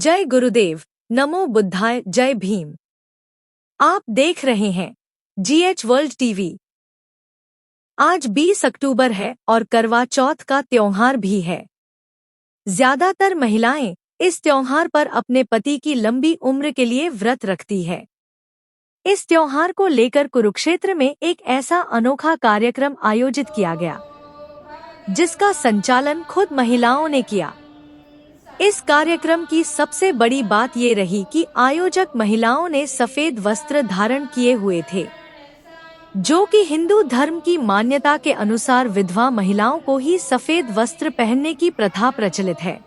जय गुरुदेव, नमो बुद्धाय, जय भीम। आप देख रहे हैं GH वर्ल्ड टीवी। आज 20 अक्टूबर है और करवा चौथ का त्योहार भी है। ज्यादातर महिलाएं इस त्योहार पर अपने पति की लंबी उम्र के लिए व्रत रखती है। इस त्योहार को लेकर कुरुक्षेत्र में एक ऐसा अनोखा कार्यक्रम आयोजित किया गया, जिसका संचालन खुद महिलाओं ने किया। इस कार्यक्रम की सबसे बड़ी बात ये रही कि आयोजक महिलाओं ने सफेद वस्त्र धारण किए हुए थे, जो कि हिंदू धर्म की मान्यता के अनुसार विधवा महिलाओं को ही सफेद वस्त्र पहनने की प्रथा प्रचलित है।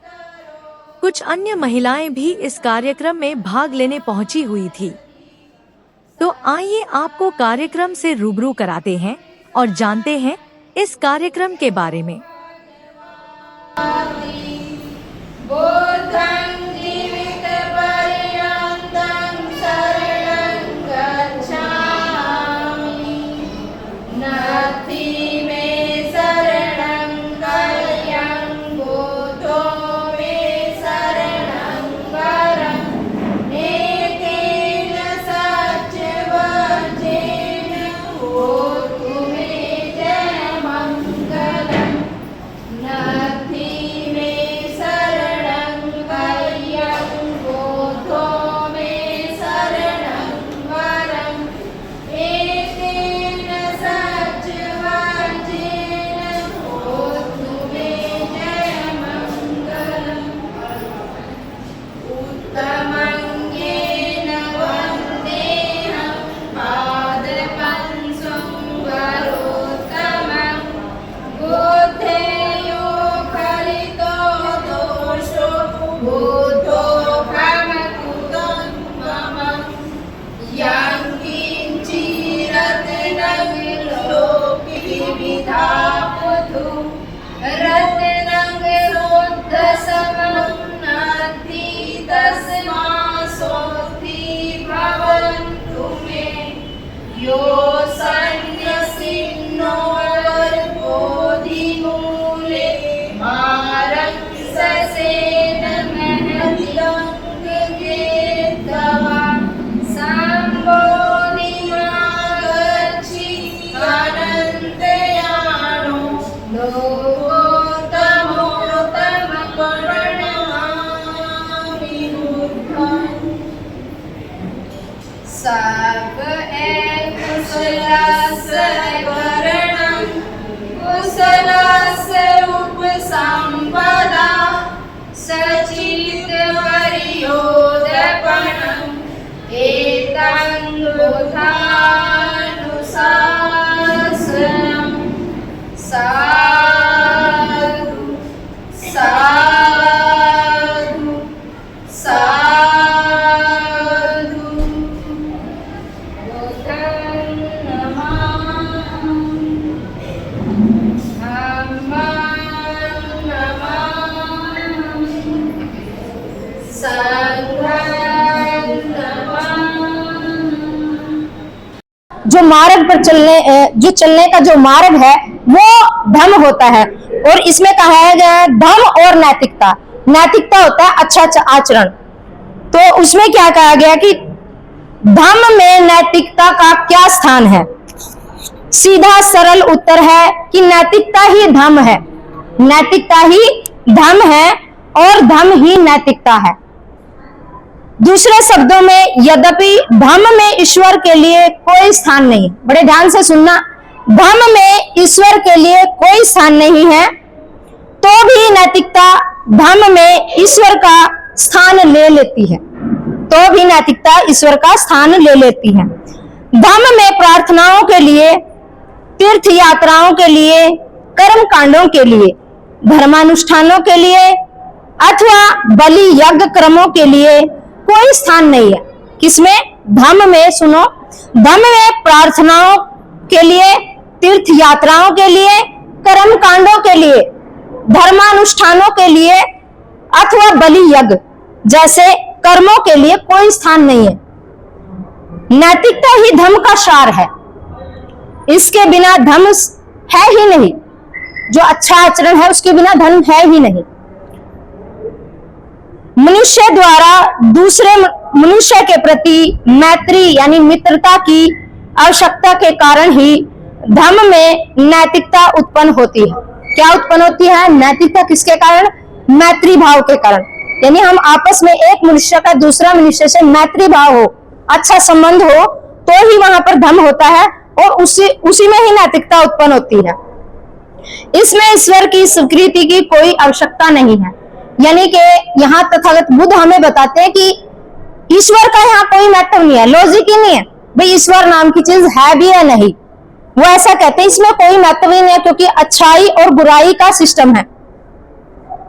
कुछ अन्य महिलाएं भी इस कार्यक्रम में भाग लेने पहुंची हुई थी। तो आइए आपको कार्यक्रम से रूबरू कराते हैं और जानते हैं इस कार्यक्रम के बारे में। जो मार्ग पर चलने का जो मार्ग है वो धम्म होता है। और इसमें कहा गया है धम्म और नैतिकता। नैतिकता होता है अच्छा आचरण। तो उसमें क्या कहा गया कि धम्म में नैतिकता का क्या स्थान है। सीधा सरल उत्तर है कि नैतिकता ही धम्म है। नैतिकता ही धम्म है और धम्म ही नैतिकता है। दूसरे शब्दों में, यद्यपि धम्म में ईश्वर के लिए कोई स्थान नहीं, बड़े ध्यान से सुनना, धम्म में ईश्वर के लिए कोई स्थान नहीं है, तो भी नैतिकता धम्म में ईश्वर का स्थान ले लेती है। तो भी नैतिकता ईश्वर का स्थान ले लेती है। धम्म में प्रार्थनाओं के लिए, तीर्थ यात्राओं के लिए, कर्म कांडों के लिए, धर्मानुष्ठानों के लिए अथवा बलि यज्ञ कर्मों के लिए कोई स्थान नहीं है। किसमें? धम्म में। सुनो, धम्म में प्रार्थनाओं के लिए, तीर्थ यात्राओं के लिए, कर्म कांडों के लिए, धर्मानुष्ठानों के लिए अथवा बलि यज्ञ जैसे कर्मों के लिए कोई स्थान नहीं है। नैतिकता ही धर्म का सार है। इसके बिना धर्म है ही नहीं। जो अच्छा आचरण है उसके बिना धर्म है ही नहीं। मनुष्य द्वारा दूसरे मनुष्य के प्रति मैत्री यानी मित्रता की आवश्यकता के कारण ही धर्म में नैतिकता उत्पन्न होती है। क्या उत्पन्न होती है? नैतिकता किसके कारण? मैत्री भाव के कारण। यानी हम आपस में एक मनुष्य का दूसरा मनुष्य से मैत्री भाव हो, अच्छा संबंध हो, तो ही वहां पर धर्म होता है और उसी में ही नैतिकता उत्पन्न होती है। इसमें ईश्वर की स्वीकृति की कोई आवश्यकता नहीं है। यानी कि यहाँ तथागत बुद्ध हमें बताते हैं कि ईश्वर का यहाँ कोई महत्व नहीं है, लॉजिक ही नहीं है भाई ईश्वर नाम की चीज है भी या नहीं। वो ऐसा कहते हैं इसमें कोई महत्व ही नहीं है, क्योंकि अच्छाई और बुराई का सिस्टम है,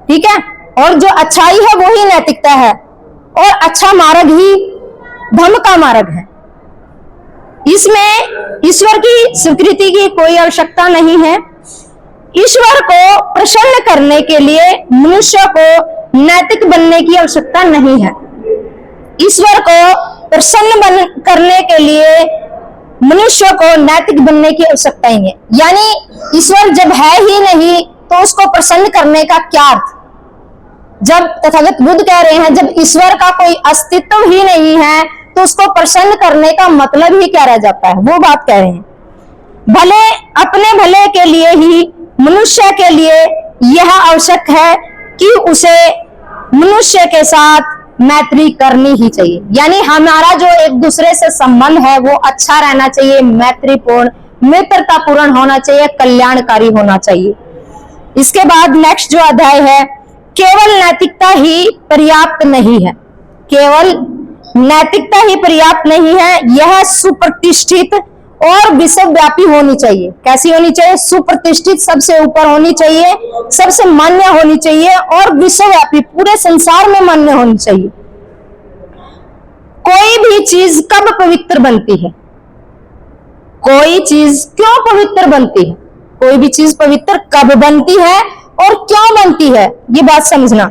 ठीक है, और जो अच्छाई है वो ही नैतिकता है और अच्छा मार्ग ही धर्म का मार्ग है। इसमें ईश्वर की स्वीकृति की कोई आवश्यकता नहीं है। ईश्वर को प्रसन्न करने के लिए मनुष्य को नैतिक बनने की आवश्यकता नहीं है। ईश्वर को प्रसन्न करने के लिए मनुष्य को नैतिक बनने की आवश्यकता ही है। यानी ईश्वर जब है ही नहीं तो उसको प्रसन्न करने का क्या अर्थ? जब तथागत बुद्ध कह रहे हैं जब ईश्वर का कोई अस्तित्व ही नहीं है तो उसको प्रसन्न करने का मतलब ही क्या रह जाता है, वो बात कह रहे हैं। भले अपने भले के लिए ही मनुष्य के लिए यह आवश्यक है कि उसे मनुष्य के साथ मैत्री करनी ही चाहिए। यानी हमारा जो एक दूसरे से संबंध है वो अच्छा रहना चाहिए, मैत्रीपूर्ण, मित्रतापूर्ण होना चाहिए, कल्याणकारी होना चाहिए। इसके बाद नेक्स्ट जो अध्याय है, केवल नैतिकता ही पर्याप्त नहीं है। केवल नैतिकता ही पर्याप्त नहीं है, यह सुप्रतिष्ठित और विश्वव्यापी होनी चाहिए। कैसी होनी चाहिए? सुप्रतिष्ठित, सबसे ऊपर होनी चाहिए, सबसे मान्य होनी चाहिए और विश्वव्यापी, पूरे संसार में मान्य होनी चाहिए। कोई भी चीज कब पवित्र बनती है? कोई चीज क्यों पवित्र बनती है? कोई भी चीज पवित्र कब बनती है और क्यों बनती है, ये बात समझना।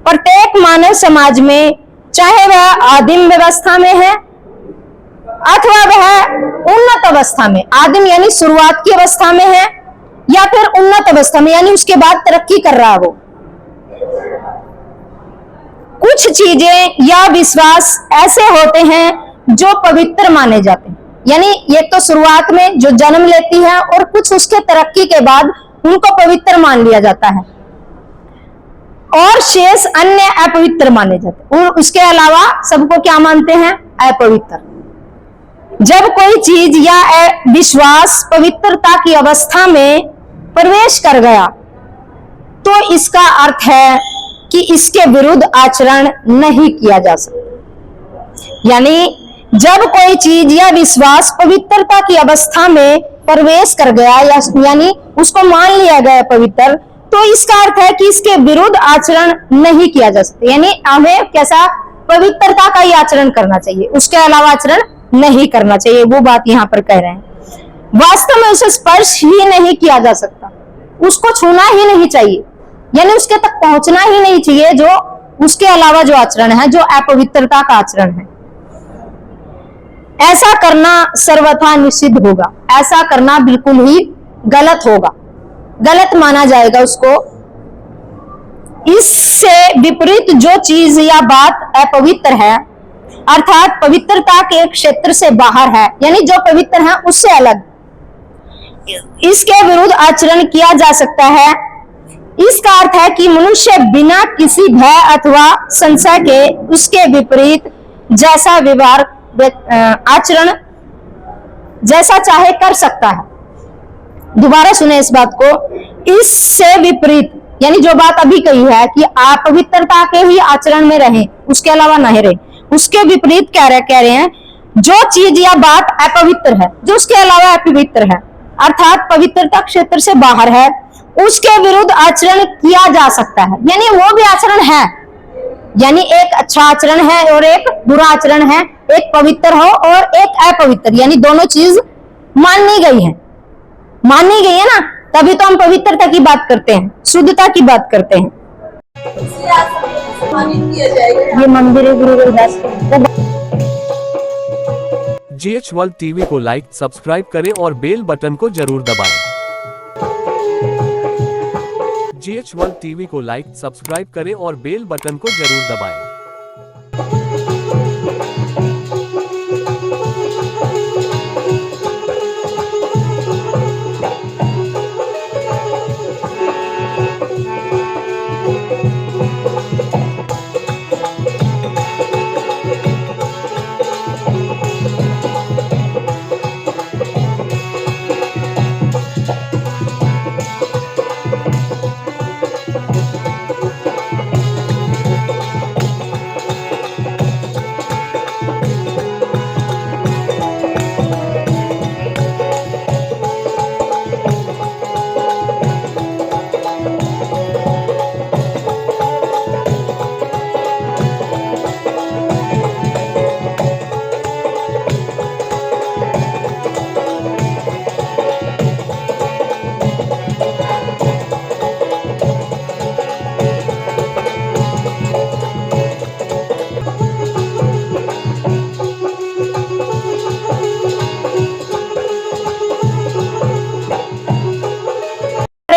प्रत्येक मानव समाज में, चाहे वह आदिम व्यवस्था में है अथवा वह उन्नत अवस्था में, आदिम यानी शुरुआत की अवस्था में है या फिर उन्नत अवस्था में यानी उसके बाद तरक्की कर रहा हो, कुछ चीजें या विश्वास ऐसे होते हैं जो पवित्र माने जाते हैं। यानी ये तो शुरुआत में जो जन्म लेती है और कुछ उसके तरक्की के बाद उनको पवित्र मान लिया जाता है और शेष अन्य अपवित्र माने जाते हैं। और उसके अलावा सबको क्या मानते हैं? अपवित्र। जब कोई चीज या विश्वास पवित्रता की अवस्था में प्रवेश कर गया तो इसका अर्थ है कि इसके विरुद्ध आचरण नहीं किया जा सकता। यानी जब कोई चीज या विश्वास पवित्रता की अवस्था में प्रवेश कर गया यानी उसको मान लिया गया पवित्र, तो इसका अर्थ है कि इसके विरुद्ध आचरण नहीं किया जा सकता। यानी हमें कैसा? पवित्रता का ही आचरण करना चाहिए, उसके अलावा आचरण नहीं करना चाहिए। वो बात यहाँ पर कह रहे हैं। वास्तव में उसे स्पर्श ही नहीं किया जा सकता, उसको छूना ही नहीं चाहिए, यानी उसके तक पहुंचना ही नहीं चाहिए जो उसके अलावा जो आचरण है, जो अपवित्रता का आचरण है। ऐसा करना सर्वथा निषिद्ध होगा, ऐसा करना बिल्कुल ही गलत होगा, गलत माना जाएगा उसको। इससे विपरीत जो चीज या बात अपवित्र है अर्थात पवित्रता के क्षेत्र से बाहर है, यानी जो पवित्र है उससे अलग, इसके विरुद्ध आचरण किया जा सकता है। इसका अर्थ है कि मनुष्य बिना किसी भय अथवा संशय के उसके विपरीत जैसा व्यवहार आचरण जैसा चाहे कर सकता है। दोबारा सुने इस बात को, इससे विपरीत यानी जो बात अभी कही है कि आप पवित्रता के ही आचरण में रहें, उसके अलावा नहीं रहें, उसके विपरीत कह रहे हैं जो चीज या बात अपवित्र है, जो उसके अलावा अपवित्र है अर्थात पवित्रता क्षेत्र से बाहर है, उसके विरुद्ध आचरण किया जा सकता है। यानी वो भी आचरण है, यानी एक अच्छा आचरण है और एक बुरा आचरण है, एक पवित्र हो और एक अपवित्र, यानी दोनों चीज मानी गई है ना, तभी तो हम पवित्रता की बात करते हैं, शुद्धता की बात करते हैं। ये मंदिर है गुरु रविदास का। GH वर्ल्ड टीवी को लाइक, सब्सक्राइब करें और बेल बटन को जरूर दबाएं। GH वर्ल्ड टीवी को लाइक, सब्सक्राइब करें और बेल बटन को जरूर दबाएं।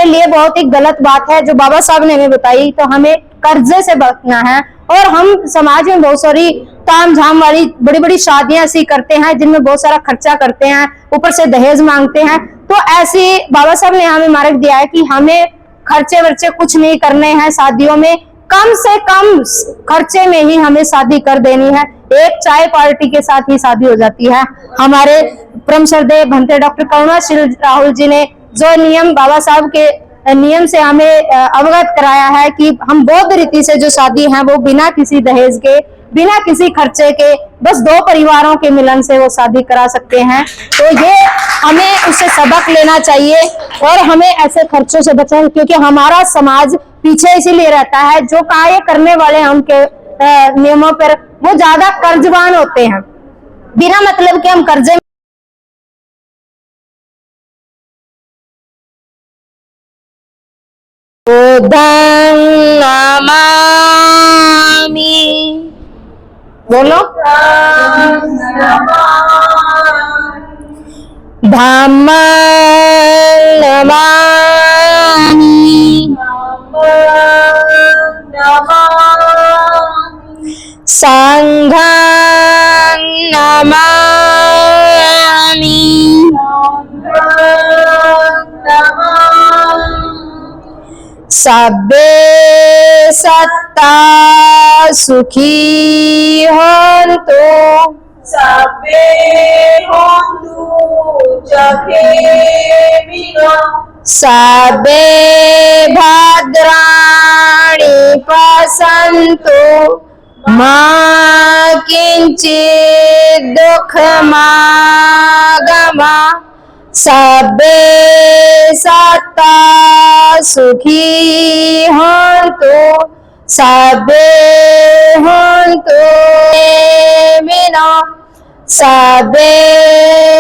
लिए बहुत ही गलत बात है जो बाबा साहब ने हमें बताई। तो हमें कर्जे से बचना है। और हम समाज में बहुत सारी ताम झाम वाली बड़ी बड़ी शादियां ऐसी करते हैं जिनमें बहुत सारा खर्चा करते हैं, ऊपर से दहेज मांगते हैं। तो ऐसे बाबा साहब ने हमें मार्ग दिया है कि हमें खर्चे वर्चे कुछ नहीं करने हैं। शादियों में कम से कम खर्चे में ही हमें शादी कर देनी है। एक चाय पार्टी के साथ ही शादी हो जाती है। हमारे परम श्रद्धेय भंते डॉक्टर करुणाशील राहुल जी ने जो नियम बाबा साहब के नियम से हमें अवगत कराया है कि हम बौद्ध रीति से जो शादी है वो बिना किसी दहेज के, बिना किसी खर्चे के, बस दो परिवारों के मिलन से वो शादी करा सकते हैं। तो ये हमें उससे सबक लेना चाहिए और हमें ऐसे खर्चों से बचना, क्योंकि हमारा समाज पीछे इसीलिए रहता है। जो कार्य करने वाले हैं उनके नियमों पर वो ज्यादा कर्जवान होते हैं। बिना मतलब के हम कर्जे नमामि, बोलो धम्मं नमामि, संघं नमामि, सबे सत्ता सुखी होन्तु, सबे होन्तु जगेमिनो, सबे भद्राणि पश्यन्तु, मा किंचित् दुःखमागमा, सबे सत्ता सुखी होन्तु, सबे होन्तु विनो, सबे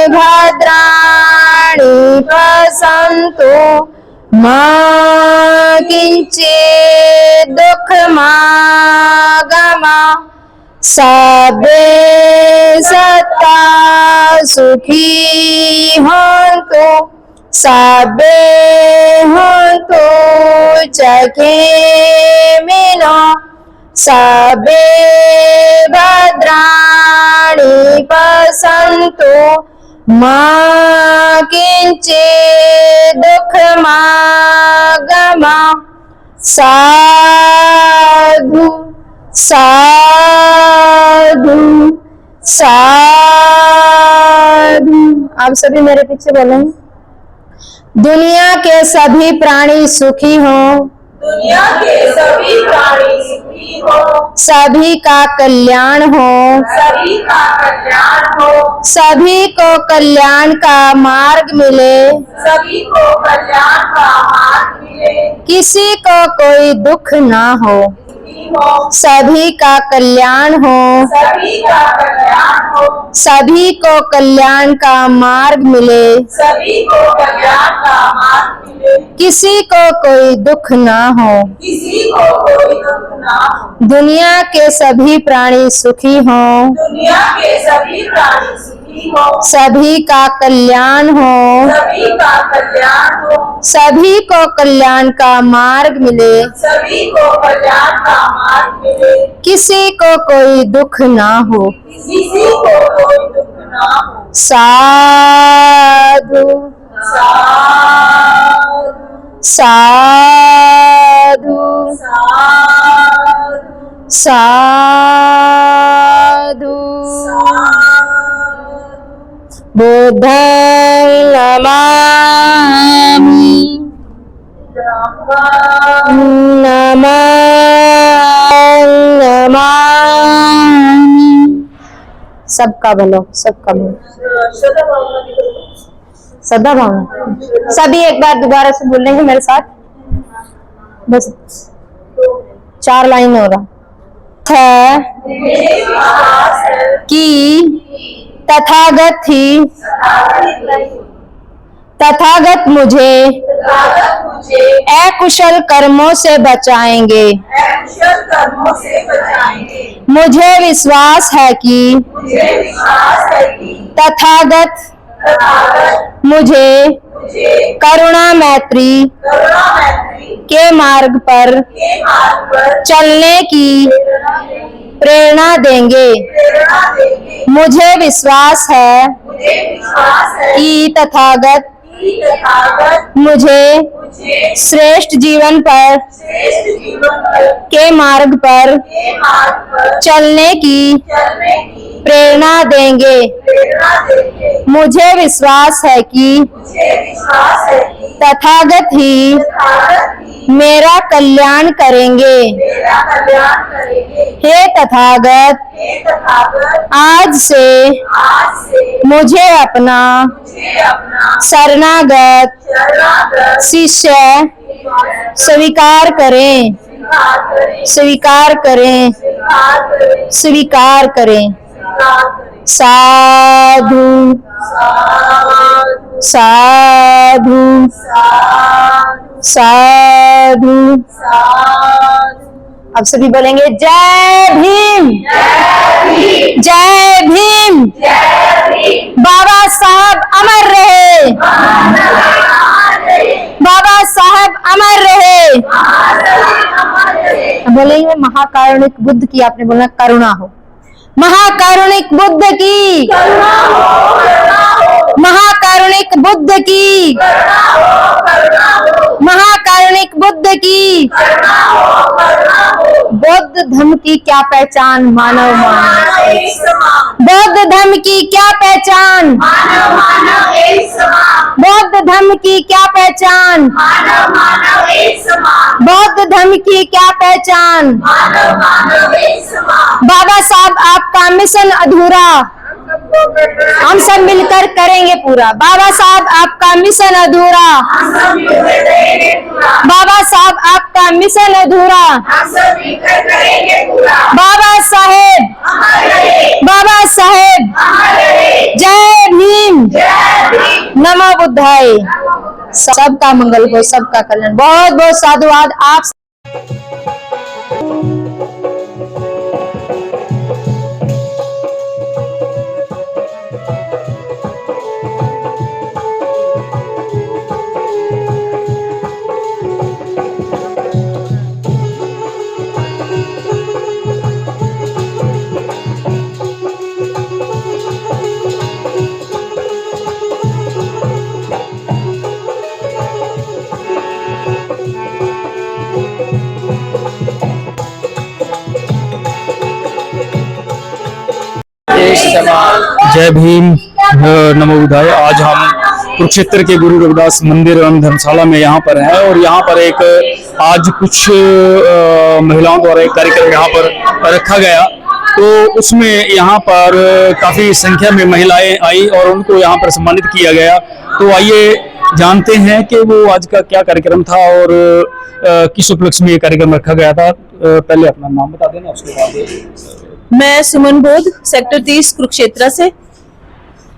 भद्राणि पश्यन्तु, मा किंचित् दुःखमागमा, सबे सत्ता सुखी होन्तु, सबे होन्तु जगेमिनो, सबे भद्राणि पश्यन्तु, मा किंचित् दुःखमागमा, साधु साधु साधु। आप सभी मेरे पीछे बोलेंगे। दुनिया के सभी प्राणी सुखी हों, दुनिया के सभी प्राणी सुखी हो, सभी का कल्याण हो, सभी का कल्याण हो, सभी को कल्याण का मार्ग मिले, सभी को कल्याण का मार्ग मिले, किसी को कोई दुख ना हो, हो, सभी का कल्याण हो, सभी का कल्याण हो, सभी को कल्याण का मार्ग मिले, सभी को कल्याण का मार्ग मिले, किसी को कोई दुख ना हो, किसी को कोई दुख ना हो, दुनिया के सभी प्राणी सुखी हों, दुनिया के सभी प्राणी सुखी सुखी हो, सभी का कल्याण हो, सभी का कल्याण हो, सभी को कल्याण का मार्ग मिले, सभी को कल्याण का मार्ग मिले, किसी को कोई दुख ना हो। किसी को कोई दुख ना हो। साधु साधु साधु साधु साधु बुद्धं नमामि नमामि। सबका भलो, सबका भलो। सदा भावना सभी एक बार दोबारा से बोलेंगे मेरे साथ, बस 4 लाइन हो रहा है कि तथागत मुझे अकुशल कर्मों से बचाएंगे। अकुशल कर्मों से बचाएंगे। मुझे विश्वास है कि मुझे विश्वास है कि तथागत मुझे करुणा मैत्री के मार्ग पर चलने की प्रेरणा देंगे। मुझे विश्वास है कि तथागत मुझे श्रेष्ठ जीवन पर के मार्ग पर चलने की प्रेरणा देंगे। मुझे विश्वास है कि तथागत ही मेरा कल्याण करेंगे। हे तथागत, आज से मुझे अपना शरणागत शिष्य स्वीकार करें, स्वीकार करें, स्वीकार करें। साधु साधु साधु। अब सभी बोलेंगे जय भीम, जय भीम। बाबा साहब अमर रहे, बाबा साहब अमर रहे। बोलेंगे महाकारुणिक बुद्ध की, आपने बोलना करुणा हो। महाकारुणिक बुद्ध की, महाकारुणिक बुद्ध की, महाकारुणिक बुद्ध की। बौद्ध धर्म की क्या पहचान? मानव मानव। बौद्ध धर्म की क्या पहचान? बौद्ध धर्म की क्या पहचान? बौद्ध धर्म की क्या पहचान? बाबा साहब आपका मिशन अधूरा हम सब मिलकर करेंगे पूरा। बाबा साहब आपका मिशन अधूरा, बाबा साहब आपका मिशन अधूरा। बाबा साहेब, बाबा साहेब। जय भीम, नमो बुद्धाय। सबका मंगल हो, सबका कल्याण। बहुत बहुत साधुवाद आप। जय भीम, नमो बुद्धाय। आज हम कुरुक्षेत्र के गुरु रविदास मंदिर एवं धर्मशाला में यहाँ पर हैं और यहाँ पर एक आज कुछ महिलाओं द्वारा एक कार्यक्रम यहाँ पर रखा गया, तो उसमें यहाँ पर काफी संख्या में महिलाएं आई और उनको यहाँ पर सम्मानित किया गया। तो आइए जानते हैं कि वो आज का क्या कार्यक्रम था और किस उपलक्ष्य में ये कार्यक्रम रखा गया था। पहले अपना नाम बता देना, उसके बाद। मैं सुमन बोध, सेक्टर 30 कुरुक्षेत्र से।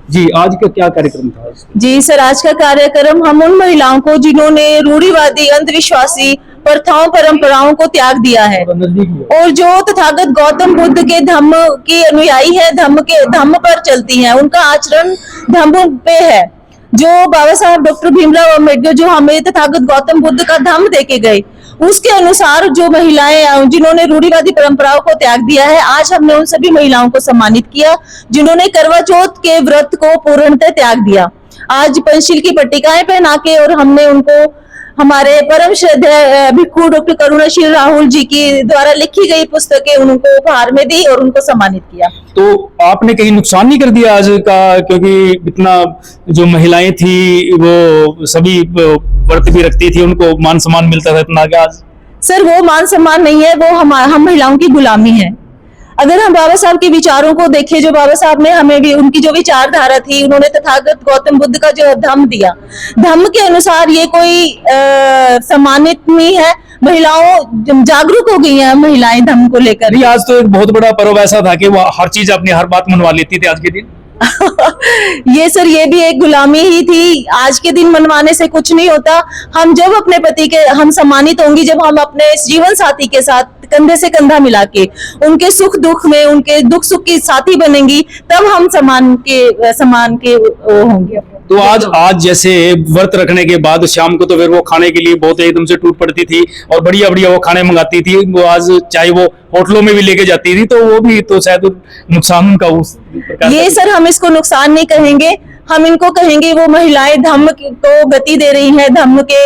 जी, आज का क्या कार्यक्रम था? जी सर, आज का कार्यक्रम हम उन महिलाओं को जिन्होंने रूढ़िवादी, अंधविश्वासी प्रथाओं परंपराओं को त्याग दिया है और जो तथागत गौतम बुद्ध के धम्म की अनुयायी है, धम्म पर चलती हैं, उनका आचरण धम्म पे है। जो बाबा साहब डॉक्टर भीमराव अम्बेडकर जो हमें तथागत गौतम बुद्ध का धम्म देके गए, उसके अनुसार जो महिलाएं जिन्होंने रूढ़िवादी परंपराओं को त्याग दिया है, आज हमने उन सभी महिलाओं को सम्मानित किया जिन्होंने करवा चौथ के व्रत को पूर्णतः त्याग दिया। आज पंचशील की पट्टिकाएं पहना के और हमने उनको हमारे परम श्रद्धेय भिक्खु डॉक्टर करुणाशील राहुल जी की द्वारा लिखी गई पुस्तकें उनको उपहार में दी और उनको सम्मानित किया। तो आपने कहीं नुकसान नहीं कर दिया आज का, क्योंकि इतना जो महिलाएं थी वो सभी व्रत भी रखती थी, उनको मान सम्मान मिलता था इतना, क्या आज? सर वो मान सम्मान नहीं है, वो हम महिलाओं की गुलामी है। अगर हम बाबा साहब के विचारों को देखें, जो बाबा साहब ने हमें भी उनकी जो विचारधारा थी, उन्होंने तथागत गौतम बुद्ध का जो धम्म दिया, धम्म के अनुसार ये कोई सम्मानित नहीं है। महिलाओं जागरूक हो गई हैं, महिलाएं धम्म को लेकर। आज तो एक बहुत बड़ा पर्व ऐसा था कि वो हर चीज अपनी हर बात मनवा लेती थी आज के दिन। ये सर ये भी एक गुलामी ही थी। आज के दिन मनवाने से कुछ नहीं होता। हम जब अपने पति के हम सम्मानित होंगी, जब हम अपने जीवन साथी के साथ कंधे से कंधा मिला के उनके सुख दुख में, उनके दुख सुख की साथी बनेंगी, तब हम समान के होंगे। तो आज जैसे व्रत रखने के बाद शाम को तो फिर वो खाने के लिए बहुत एकदम से टूट पड़ती थी और बढ़िया बढ़िया वो खाने मंगाती थी। वो आज चाहे वो होटलों में भी लेके जाती थी, तो वो भी तो शायद नुकसान का उस ये सर हम इसको नुकसान नहीं कहेंगे, हम इनको कहेंगे वो महिलाएं धम्म को गति दे रही हैं, धम्म के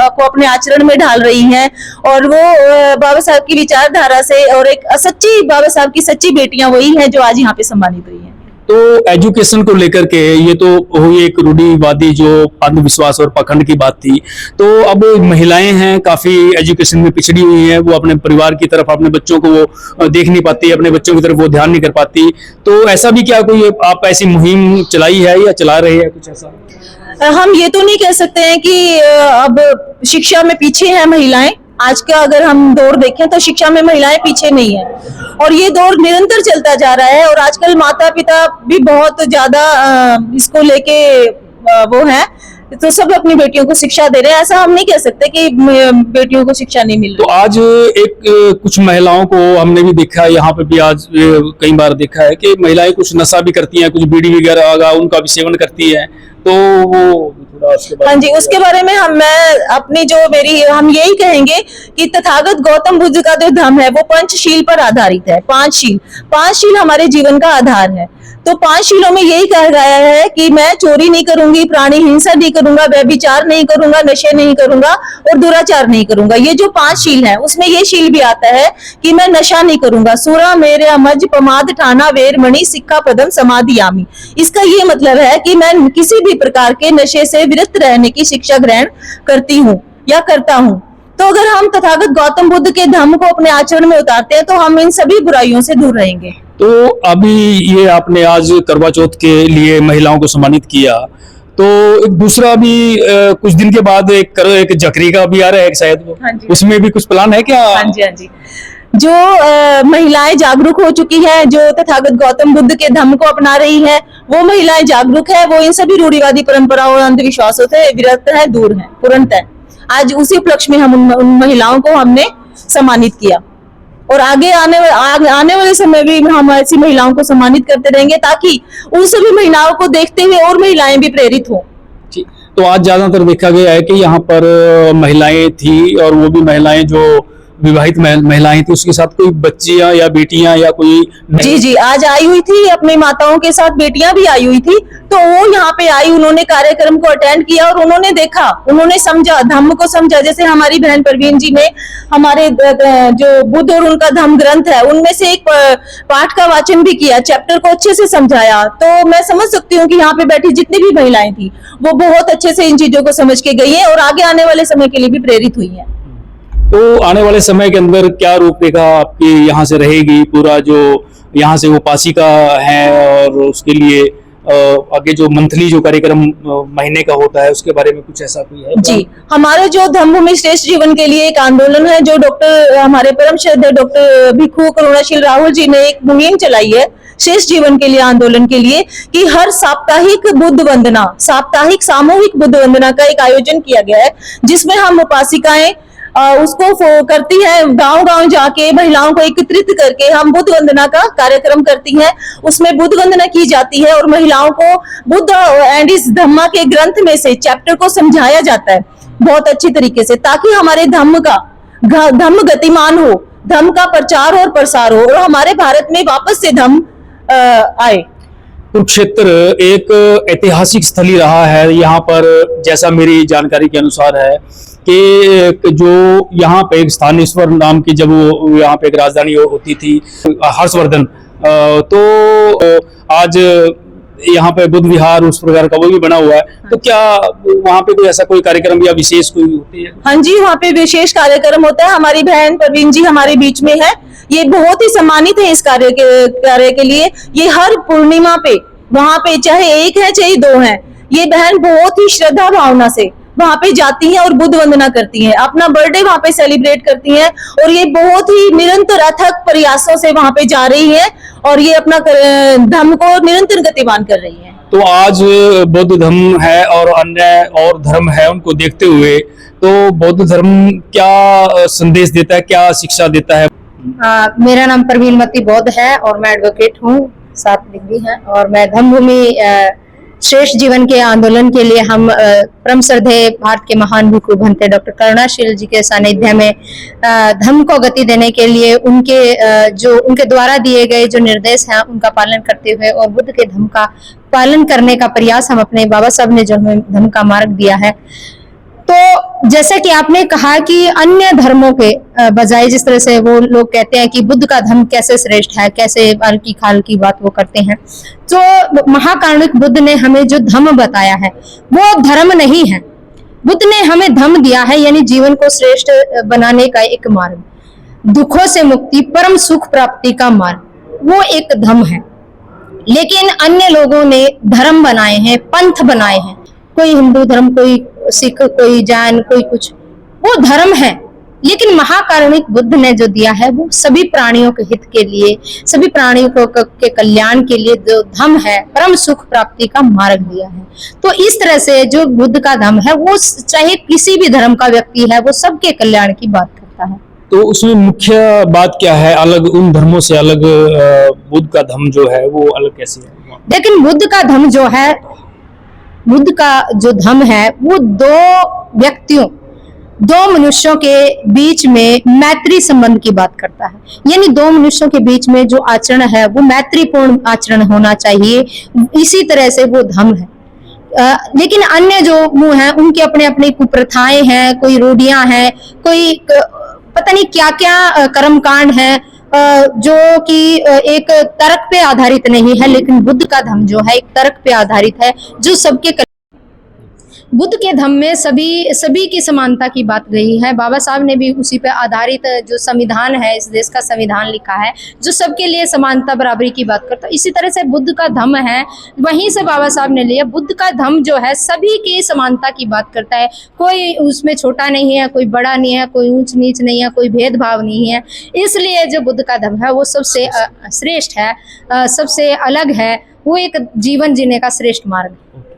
को अपने आचरण में ढाल रही हैं और वो बाबा साहब की विचारधारा से और एक सच्ची बाबा साहब की सच्ची बेटियां वही हैं जो आज यहाँ पे सम्मानित हुई हैं। तो एजुकेशन को लेकर के ये तो हुई एक रूढ़िवादी जो अंधविश्वास और पाखंड की बात थी। तो अब महिलाएं हैं काफी एजुकेशन में पिछड़ी हुई हैं, वो अपने परिवार की तरफ अपने बच्चों को वो देख नहीं पाती, अपने बच्चों की तरफ वो ध्यान नहीं कर पाती। तो ऐसा भी क्या कोई आप ऐसी मुहिम चलाई है या चला रहे हैं कुछ ऐसा? हम ये तो नहीं कह सकते हैं कि अब शिक्षा में पीछे हैं महिलाएं। आज का अगर हम दौर देखें तो शिक्षा में महिलाएं पीछे नहीं है और ये दौर निरंतर चलता जा रहा है। और आजकल माता पिता भी बहुत ज्यादा इसको लेके वो है, तो सब अपनी बेटियों को शिक्षा दे रहे हैं। ऐसा हम नहीं कह सकते कि बेटियों को शिक्षा नहीं मिल रही। तो आज एक कुछ महिलाओं को हमने भी देखा है, यहाँ पे भी आज कई बार देखा है कि महिलाएं कुछ नशा भी करती हैं, कुछ बीड़ी वगैरह उनका भी सेवन करती है। तो वो हाँ जी, उसके बारे में मैं अपनी जो हम यही कहेंगे कि तथागत गौतम बुद्ध का जो धम्म है वो पंचशील पर आधारित है। पांच शील हमारे जीवन का आधार है। तो 5 शीलों में यही कहा गया है कि मैं चोरी नहीं करूंगी, प्राणी हिंसा नहीं करूंगा, व्यभिचार नहीं करूंगा, नशे नहीं करूंगा और दुराचार नहीं करूंगा। ये जो 5 शील है उसमें ये शील भी आता है कि मैं नशा नहीं करूंगा। सूरा मेरे अमज पमाद ठाना वेर मणि सिक्खा पदम समाधियामी। इसका ये मतलब है कि मैं किसी भी प्रकार के नशे से विरत रहने की शिक्षा ग्रहण करती हूँ या करता हूँ। तो अगर हम तथागत गौतम बुद्ध के धम्म को अपने आचरण में उतारते हैं तो हम इन सभी बुराइयों से दूर रहेंगे। तो अभी ये आपने आज करवा चौथ के लिए महिलाओं को सम्मानित किया, तो एक दूसरा भी कुछ दिन के बाद एक जकरी का भी आ रहा है शायद वो, हाँ जी। उसमें भी कुछ प्लान है क्या? हाँ जी, हाँ जी। जो महिलाएं जागरूक हो चुकी हैं, जो तथागत गौतम बुद्ध के धम्म को अपना रही हैं, वो महिलाएं जागरूक है, वो इन सभी रूढ़िवादी परंपराओं और अंधविश्वासों से विरत है, दूर है पूर्णतः। आज उसी उपलक्ष्य में हम उन महिलाओं को हमने सम्मानित किया और आगे आने वाले समय भी हम ऐसी महिलाओं को सम्मानित करते रहेंगे ताकि उन सभी महिलाओं को देखते हुए और महिलाएं भी प्रेरित हो। तो आज ज्यादातर देखा गया है कि यहाँ पर महिलाएं थी और वो भी महिलाएं जो विवाहित महिलाएं थी, उसके साथ कोई बच्चियां या बेटियां या कोई जी आज आई हुई थी, अपनी माताओं के साथ बेटियां भी आई हुई थी। तो वो यहाँ पे आई, उन्होंने कार्यक्रम को अटेंड किया और उन्होंने देखा, उन्होंने समझा, धम्म को समझा। जैसे हमारी बहन परवीन जी ने हमारे जो बुद्ध और उनका धम्म ग्रंथ है उनमें से एक पाठ का वाचन भी किया, चैप्टर को अच्छे से समझाया। तो मैं समझ सकती हूँ कि यहाँ पे बैठी जितनी भी महिलाएं थी वो बहुत अच्छे से इन चीजों को समझ के गई है और आगे आने वाले समय के लिए भी प्रेरित हुई है। तो आने वाले समय के अंदर क्या रूपरेखा आपकी यहाँ से रहेगी? पूरा जो यहाँ से उपासिका है और उसके लिए आगे जो मंथली जो कार्यक्रम महीने का होता है उसके बारे में कुछ ऐसा कोई है? जी, हमारे जो धम्मभूमि श्रेष्ठ जीवन के लिए एक आंदोलन है जो हमारे परम श्रद्धेय डॉक्टर भिक्खु करुणाशील राहुल जी ने एक मुहिम चलाई है श्रेष्ठ जीवन के लिए आंदोलन के लिए, कि हर साप्ताहिक बुद्ध वंदना, साप्ताहिक सामूहिक बुद्ध वंदना का एक आयोजन किया गया है जिसमें हम उपासिकाएं उसको करती है, गांव गांव जाके महिलाओं को एकत्रित करके हम बुद्ध वंदना का कार्यक्रम करती हैं। उसमें बुद्ध वंदना की जाती है और महिलाओं को बुद्ध एंड इस धम्मा के ग्रंथ में से चैप्टर को समझाया जाता है बहुत अच्छी तरीके से, ताकि हमारे धम्म गतिमान हो, धम्म का प्रचार और प्रसार हो और हमारे भारत में वापस से धम्म आए। कुरुक्षेत्र एक ऐतिहासिक स्थली रहा है। यहाँ पर जैसा मेरी जानकारी के अनुसार है कि जो यहाँ पे एक स्थानेश्वर नाम की जब वो यहाँ पे एक राजधानी होती थी हर्षवर्धन, तो आज यहाँ पे बुद्ध विहार उस प्रकार का वो भी बना हुआ है। तो क्या वहाँ पे कोई ऐसा कोई कार्यक्रम या विशेष कोई होती है? हाँ जी, वहाँ पे विशेष कार्यक्रम होता है। हमारी बहन परवीन जी हमारे बीच में है, ये बहुत ही सम्मानित है इस कार्य के लिए। ये हर पूर्णिमा पे वहाँ पे चाहे एक है चाहे दो है, ये बहन बहुत ही श्रद्धा भावना से वहाँ पे जाती हैं और बुद्ध वंदना करती हैं, अपना बर्थडे वहाँ पे सेलिब्रेट करती हैं और ये बहुत ही निरंतर अथक प्रयासों से वहाँ पे जा रही हैं और ये अपना धर्म को निरंतर गतिमान कर रही हैं। तो आज बौद्ध धर्म है और अन्य और धर्म है, उनको देखते हुए तो बौद्ध धर्म क्या संदेश देता है, क्या शिक्षा देता है? मेरा नाम परवीन बौद्ध है और मैं एडवोकेट हूँ, 7 डिग्री है और मैं धम्मभूमि श्रेष्ठ जीवन के आंदोलन के लिए हम परम श्रद्धेय भारत के महान भिक्षु भंते डॉक्टर करुणाशील जी के सानिध्य में धम्म को गति देने के लिए उनके द्वारा दिए गए जो निर्देश हैं उनका पालन करते हुए और बुद्ध के धम्म का पालन करने का प्रयास हम अपने बाबा साहब ने जो हमें धम्म का मार्ग दिया है। तो जैसा कि आपने कहा कि अन्य धर्मों के बजाय जिस तरह से वो लोग कहते हैं कि बुद्ध का धर्म कैसे श्रेष्ठ है, कैसे बाल की खाल की बात वो करते हैं, तो महाकारुणिक बुद्ध ने हमें जो धम्म बताया है वो धर्म नहीं है। बुद्ध ने हमें धम्म दिया है, यानी जीवन को श्रेष्ठ बनाने का एक मार्ग, दुखों से मुक्ति, परम सुख प्राप्ति का मार्ग, वो एक धम्म है। लेकिन अन्य लोगों ने धर्म बनाए हैं, पंथ बनाए हैं, कोई हिंदू धर्म, कोई सिख, कोई जैन, कोई कुछ, वो धर्म है। लेकिन महाकारुणिक बुद्ध ने जो दिया है वो सभी प्राणियों के हित के लिए, सभी प्राणियों के कल्याण के लिए जो धम्म है, परम सुख प्राप्ति का मार्ग दिया है। तो इस तरह से जो बुद्ध का धम्म है वो चाहे किसी भी धर्म का व्यक्ति है वो सबके कल्याण की बात करता है। तो उसमें मुख्य बात क्या है, अलग उन धर्मों से अलग बुद्ध का धम्म जो है वो अलग कैसे है? लेकिन बुद्ध का धम्म जो है, बुद्ध का जो धम्म है वो दो मनुष्यों के बीच में मैत्री संबंध की बात करता है, यानी दो मनुष्यों के बीच में जो आचरण है वो मैत्रीपूर्ण आचरण होना चाहिए, इसी तरह से वो धम्म है। लेकिन अन्य जो मुंह है उनके अपने अपने कुप्रथाएं हैं, कोई रूढ़ियां हैं, कोई पता नहीं क्या क्या कर्मकांड है जो कि एक तर्क पे आधारित नहीं है। लेकिन बुद्ध का धम्म जो है एक तर्क पे आधारित है, जो सबके बुद्ध के धम्म में सभी की समानता की बात गई है। बाबा साहब ने भी उसी पे आधारित जो संविधान है, इस देश का संविधान लिखा है, जो सबके लिए समानता बराबरी की बात करता है। इसी तरह से बुद्ध का धम्म है, वहीं से बाबा साहब ने लिया। बुद्ध का धम्म जो है सभी की समानता की बात करता है, कोई उसमें छोटा नहीं है, कोई बड़ा नहीं है, कोई ऊंच नीच नहीं है, कोई भेदभाव नहीं है। इसलिए जो बुद्ध का धम्म है वो सबसे श्रेष्ठ है, सबसे अलग है, वो एक जीवन जीने का श्रेष्ठ मार्ग है।